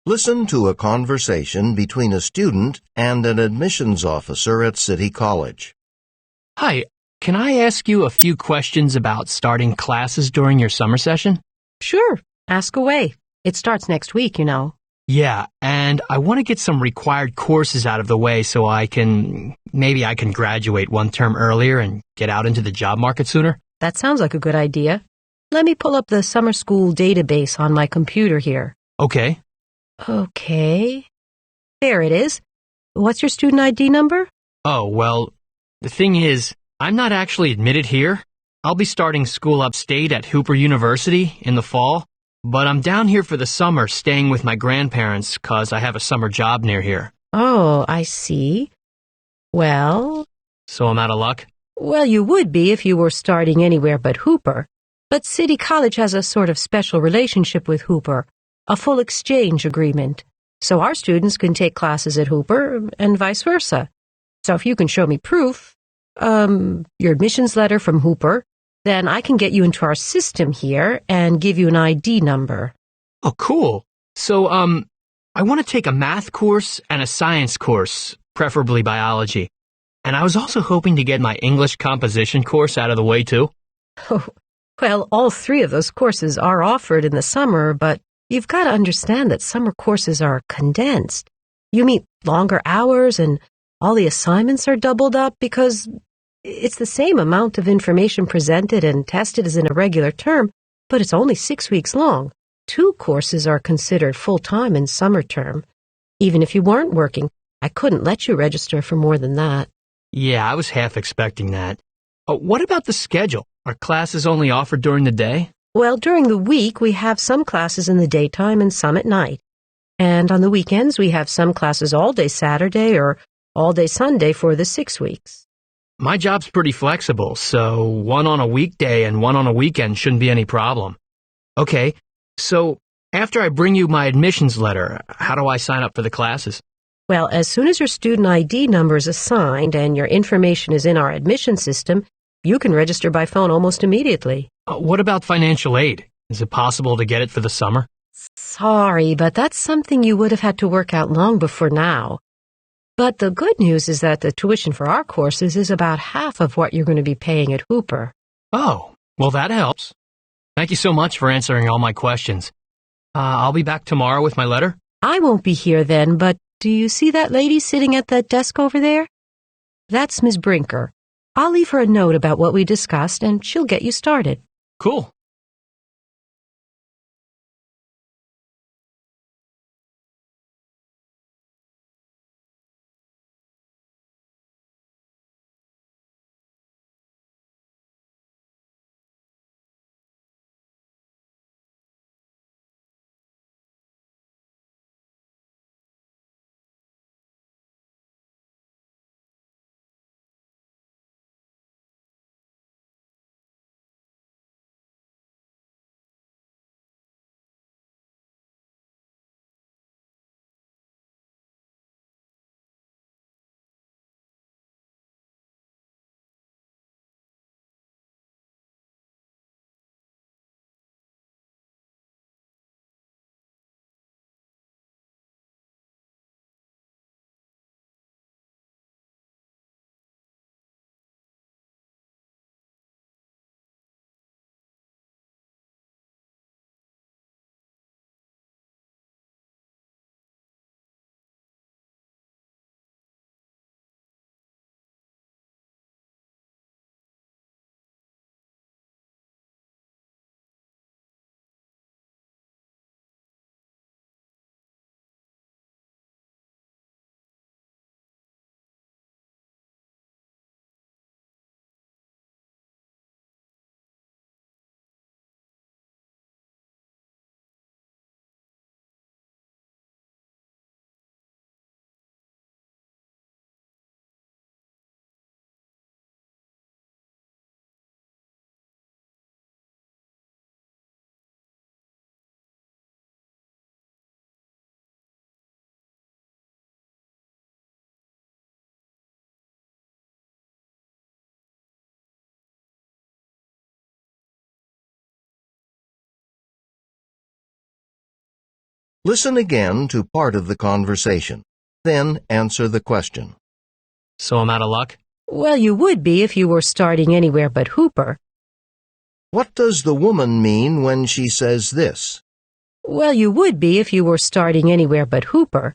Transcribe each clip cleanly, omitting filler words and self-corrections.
Listen to a conversation between a student and an admissions officer at City College. Hi, can I ask you a few questions about starting classes during your summer session? Sure, ask away. It starts next week, you know. Yeah, and I want to get some required courses out of the way so maybe I can graduate one term earlier and get out into the job market sooner. That sounds like a good idea. Let me pull up the summer school database on my computer here. Okay. Okay. There it is. What's your student ID number? Oh, well, the thing is, I'm not actually admitted here. I'll be starting school upstate at Hooper University in the fall, but I'm down here for the summer staying with my grandparents 'cause I have a summer job near here. Oh, I see. Well... So I'm out of luck? Well, you would be if you were starting anywhere but Hooper. But City College has a sort of special relationship with Hooper, a full exchange agreement. So our students can take classes at Hooper and vice versa. So if you can show me proof, your admissions letter from Hooper, then I can get you into our system here and give you an ID number. Oh, cool. So, I want to take a math course and a science course, preferably biology. And I was also hoping to get my English composition course out of the way, too. Oh, well, all three of those courses are offered in the summer, but you've got to understand that summer courses are condensed. You meet longer hours and all the assignments are doubled up because it's the same amount of information presented and tested as in a regular term, but it's only 6 weeks long. 2 courses are considered full-time in summer term. Even if you weren't working, I couldn't let you register for more than that. Yeah, I was half expecting that. What about the schedule? Are classes only offered during the day? Well, during the week, we have some classes in the daytime and some at night. And on the weekends, we have some classes all day Saturday or all day Sunday for the 6 weeks. My job's pretty flexible, so one on a weekday and one on a weekend shouldn't be any problem. Okay, so after I bring you my admissions letter, how do I sign up for the classes? Well, as soon as your student ID number is assigned and your information is in our admission system, you can register by phone almost immediately. What about financial aid? Is it possible to get it for the summer? Sorry, but that's something you would have had to work out long before now. But the good news is that the tuition for our courses is about half of what you're going to be paying at Hooper. Oh, well, that helps. Thank you so much for answering all my questions. I'll be back tomorrow with my letter. I won't be here then, but do you see that lady sitting at that desk over there? That's Ms. Brinker. I'll leave her a note about what we discussed, and she'll get you started. Cool. Listen again to part of the conversation. Then answer the question. So I'm out of luck? Well, you would be if you were starting anywhere but Hooper. What does the woman mean when she says this? Well, you would be if you were starting anywhere but Hooper.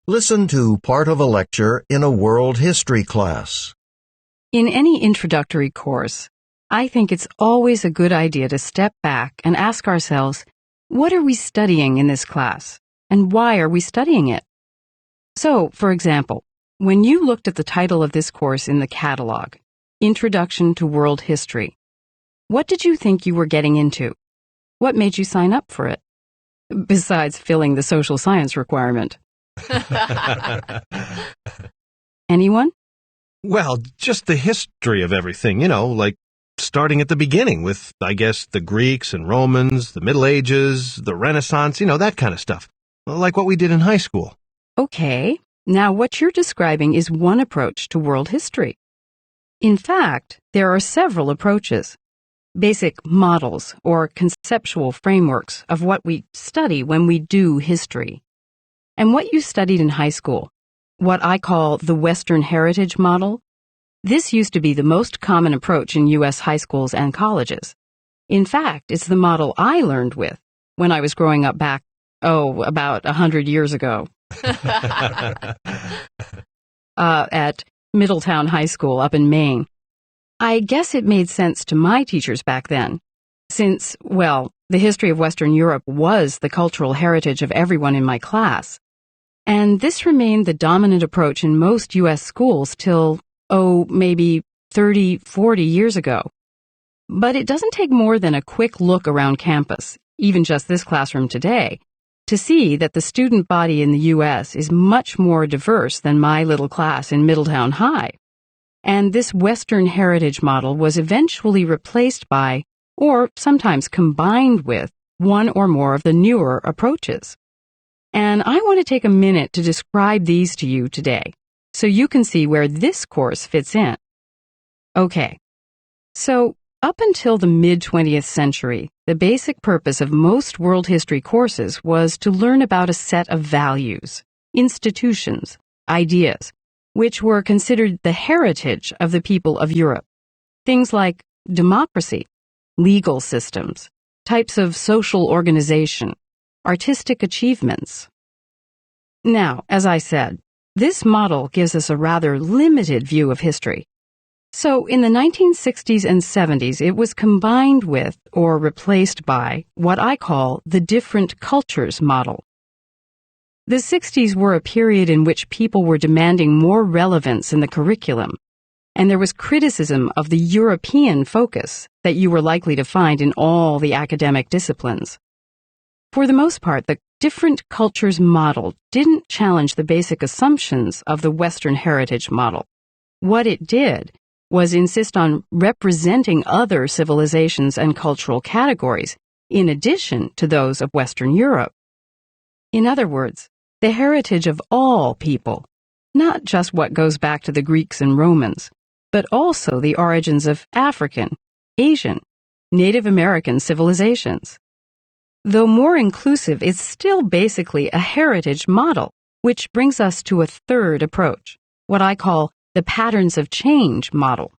Listen to part of a lecture in a world history class. In any introductory course, I think it's always a good idea to step back and ask ourselves, what are we studying in this class, and why are we studying it? So, for example, when you looked at the title of this course in the catalog, Introduction to World History, what did you think you were getting into? What made you sign up for it? Besides filling the social science requirement. Anyone? Well, just the history of everything, like starting at the beginning with, I guess, the Greeks and Romans, the Middle Ages, the Renaissance, that kind of stuff. Like what we did in high school. Okay, now what you're describing is one approach to world history. In fact, there are several approaches, basic models or conceptual frameworks of what we study when we do history. And what you studied in high school, what I call the Western Heritage Model, this used to be the most common approach in U.S. high schools and colleges. In fact, it's the model I learned with when I was growing up back, about 100 years ago. At Middletown High School up in Maine. I guess it made sense to my teachers back then, since, the history of Western Europe was the cultural heritage of everyone in my class. And this remained the dominant approach in most U.S. schools till, maybe 30, 40 years ago. But it doesn't take more than a quick look around campus, even just this classroom today, to see that the student body in the U.S. is much more diverse than my little class in Middletown High. And this Western Heritage Model was eventually replaced by, or sometimes combined with, one or more of the newer approaches. And I want to take a minute to describe these to you today, so you can see where this course fits in. Okay, so up until the mid-20th century, the basic purpose of most world history courses was to learn about a set of values, institutions, ideas, which were considered the heritage of the people of Europe. Things like democracy, legal systems, types of social organization, artistic achievements. Now, as I said, this model gives us a rather limited view of history. So in the 1960s and 70s, it was combined with or replaced by what I call the different cultures model. The 60s were a period in which people were demanding more relevance in the curriculum, and there was criticism of the European focus that you were likely to find in all the academic disciplines. For the most part, the different cultures model didn't challenge the basic assumptions of the Western Heritage Model. What it did was insist on representing other civilizations and cultural categories in addition to those of Western Europe. In other words, the heritage of all people, not just what goes back to the Greeks and Romans, but also the origins of African, Asian, Native American civilizations. Though more inclusive, it's still basically a heritage model, which brings us to a third approach, what I call the patterns of change model.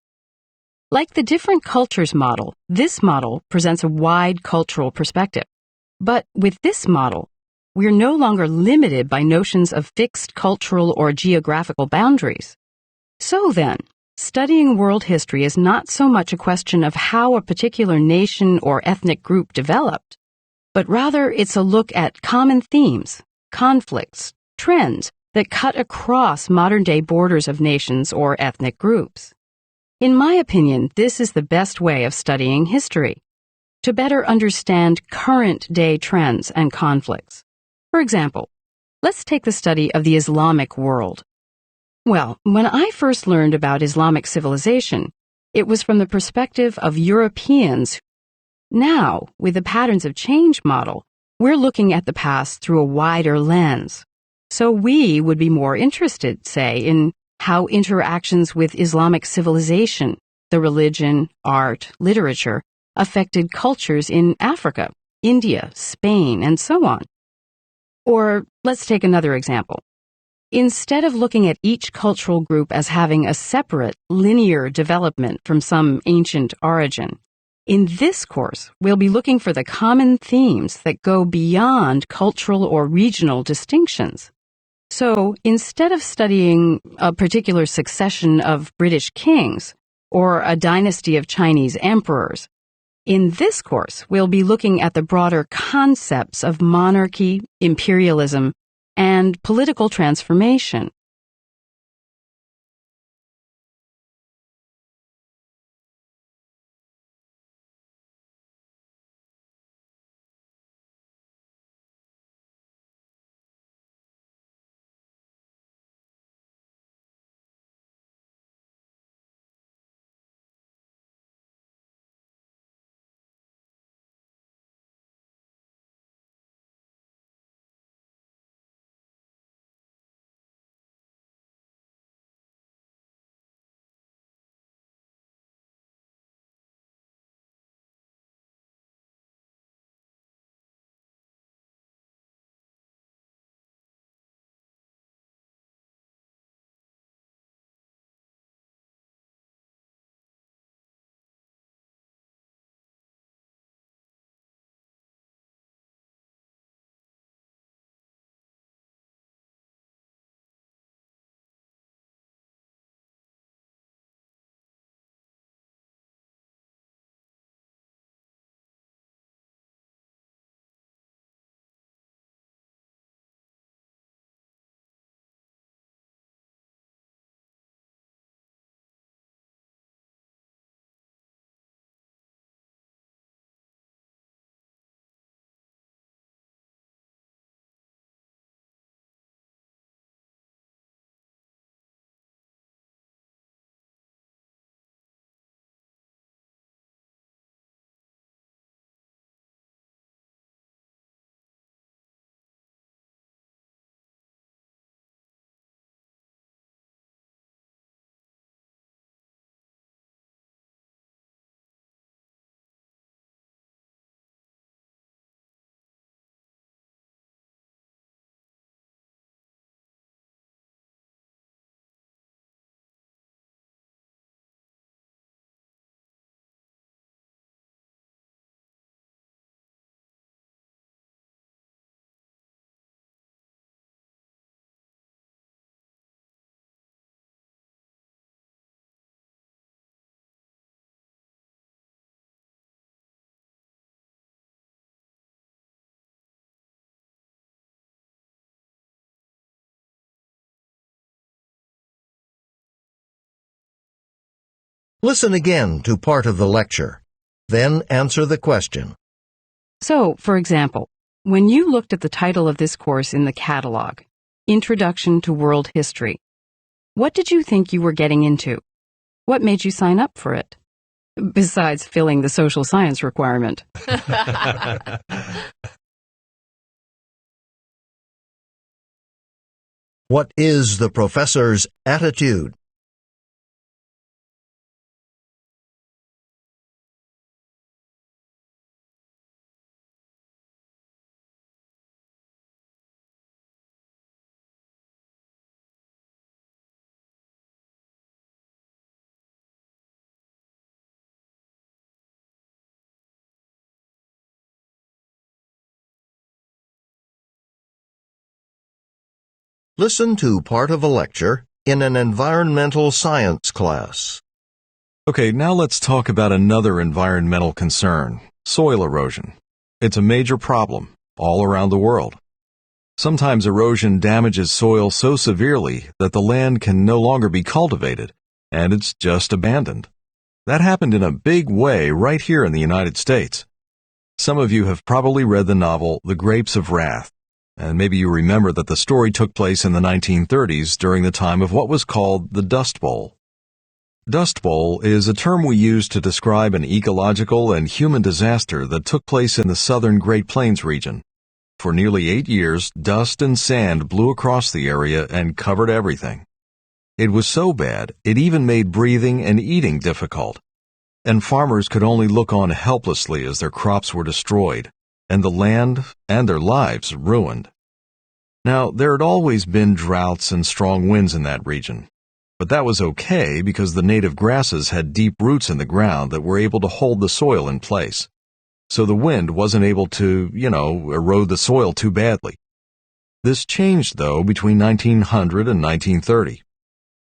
Like the different cultures model, this model presents a wide cultural perspective. But with this model, we're no longer limited by notions of fixed cultural or geographical boundaries. So then, studying world history is not so much a question of how a particular nation or ethnic group developed, but rather it's a look at common themes, conflicts, trends that cut across modern-day borders of nations or ethnic groups. In my opinion, this is the best way of studying history, to better understand current-day trends and conflicts. For example, let's take the study of the Islamic world. Well, when I first learned about Islamic civilization, It was from the perspective of Europeans. Now, with the patterns of change model, we're looking at the past through a wider lens. So we would be more interested, say, in how interactions with Islamic civilization, the religion, art, literature, affected cultures in Africa, India, Spain, and so on. Or let's take another example. Instead of looking at each cultural group as having a separate, linear development from some ancient origin, in this course, we'll be looking for the common themes that go beyond cultural or regional distinctions. So, instead of studying a particular succession of British kings or a dynasty of Chinese emperors, in this course, we'll be looking at the broader concepts of monarchy, imperialism, and political transformation. Listen again to part of the lecture. Then answer the question. So, for example, when you looked at the title of this course in the catalog, Introduction to World History, what did you think you were getting into? What made you sign up for it? Besides filling the social science requirement. What is the professor's attitude? Listen to part of a lecture in an environmental science class. Okay, now let's talk about another environmental concern, soil erosion. It's a major problem all around the world. Sometimes erosion damages soil so severely that the land can no longer be cultivated, and it's just abandoned. That happened in a big way right here in the United States. Some of you have probably read the novel The Grapes of Wrath, and maybe you remember that the story took place in the 1930s during the time of what was called the Dust Bowl. Dust Bowl is a term we use to describe an ecological and human disaster that took place in the southern Great Plains region. For nearly 8 years, dust and sand blew across the area and covered everything. It was so bad, it even made breathing and eating difficult. And farmers could only look on helplessly as their crops were destroyed, and the land and their lives ruined. Now, there had always been droughts and strong winds in that region. But that was okay because the native grasses had deep roots in the ground that were able to hold the soil in place. So the wind wasn't able to, erode the soil too badly. This changed, though, between 1900 and 1930.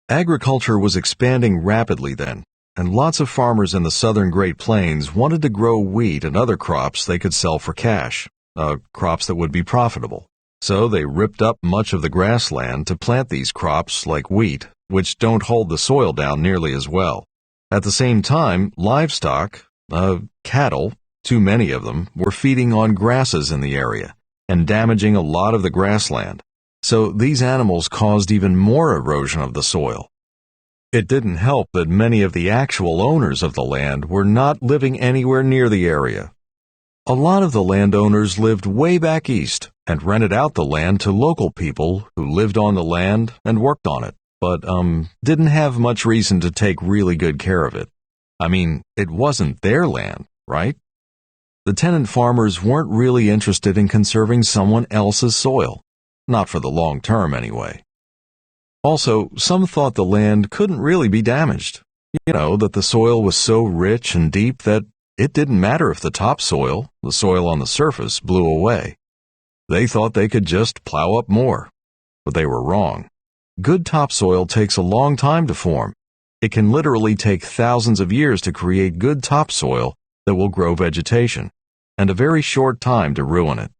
Agriculture was expanding rapidly then, and lots of farmers in the southern Great Plains wanted to grow wheat and other crops they could sell for cash, crops that would be profitable. So they ripped up much of the grassland to plant these crops like wheat, which don't hold the soil down nearly as well. At the same time, livestock, cattle, too many of them, were feeding on grasses in the area and damaging a lot of the grassland. So these animals caused even more erosion of the soil. It didn't help that many of the actual owners of the land were not living anywhere near the area. A lot of the landowners lived way back east and rented out the land to local people who lived on the land and worked on it, but didn't have much reason to take really good care of it. I mean, it wasn't their land, right? The tenant farmers weren't really interested in conserving someone else's soil, not for the long term anyway. Also, some thought the land couldn't really be damaged. That the soil was so rich and deep that it didn't matter if the topsoil, the soil on the surface, blew away. They thought they could just plow up more. But they were wrong. Good topsoil takes a long time to form. It can literally take thousands of years to create good topsoil that will grow vegetation, and a very short time to ruin it.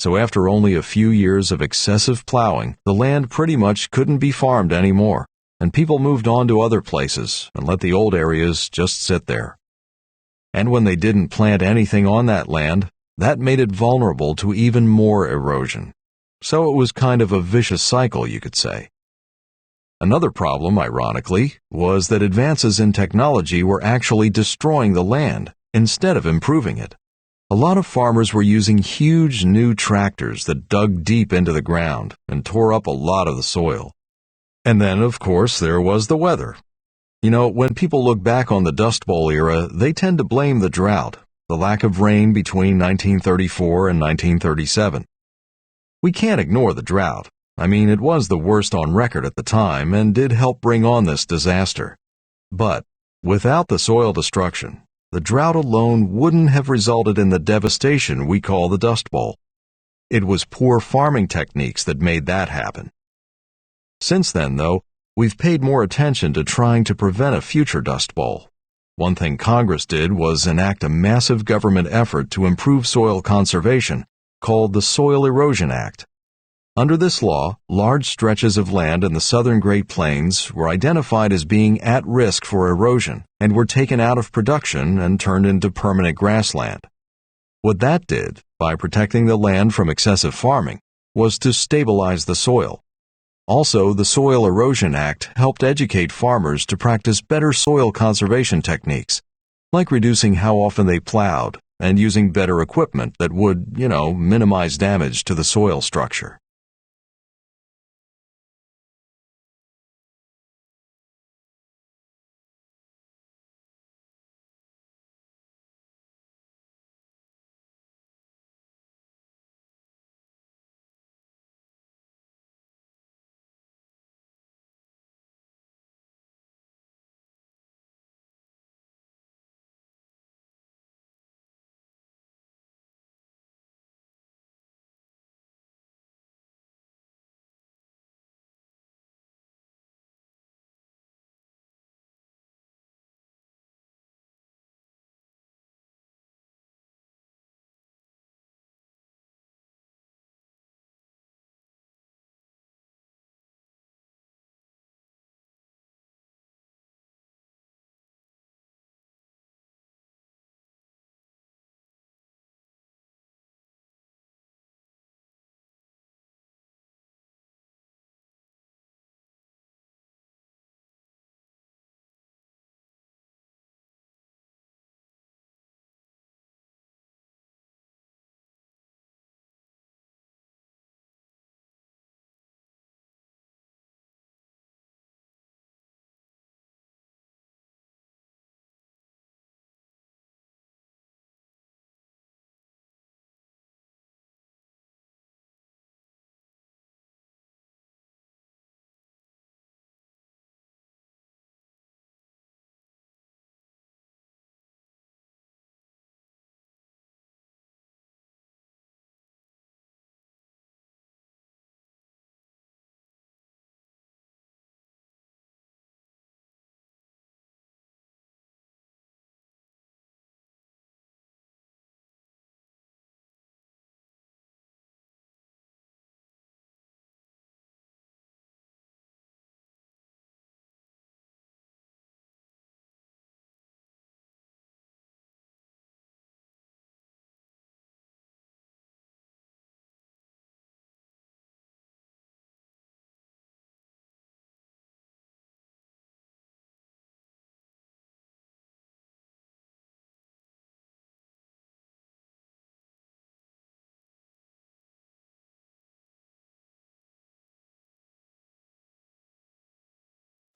So after only a few years of excessive plowing, the land pretty much couldn't be farmed anymore, and people moved on to other places and let the old areas just sit there. And when they didn't plant anything on that land, that made it vulnerable to even more erosion. So it was kind of a vicious cycle, you could say. Another problem, ironically, was that advances in technology were actually destroying the land instead of improving it. A lot of farmers were using huge new tractors that dug deep into the ground and tore up a lot of the soil. And then, of course, there was the weather. When people look back on the Dust Bowl era, they tend to blame the drought, the lack of rain between 1934 and 1937. We can't ignore the drought. I mean, it was the worst on record at the time and did help bring on this disaster. But without the soil destruction, the drought alone wouldn't have resulted in the devastation we call the Dust Bowl. It was poor farming techniques that made that happen. Since then, though, we've paid more attention to trying to prevent a future Dust Bowl. One thing Congress did was enact a massive government effort to improve soil conservation called the Soil Erosion Act. Under this law, large stretches of land in the southern Great Plains were identified as being at risk for erosion and were taken out of production and turned into permanent grassland. What that did, by protecting the land from excessive farming, was to stabilize the soil. Also, the Soil Erosion Act helped educate farmers to practice better soil conservation techniques, like reducing how often they plowed and using better equipment that would, minimize damage to the soil structure.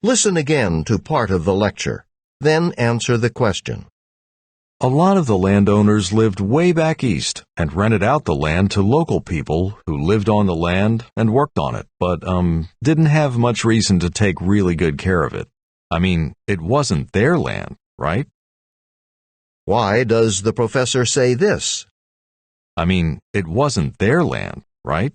Listen again to part of the lecture. Then answer the question. A lot of the landowners lived way back east and rented out the land to local people who lived on the land and worked on it, but, didn't have much reason to take really good care of it. I mean, it wasn't their land, right? Why does the professor say this? I mean, it wasn't their land, right?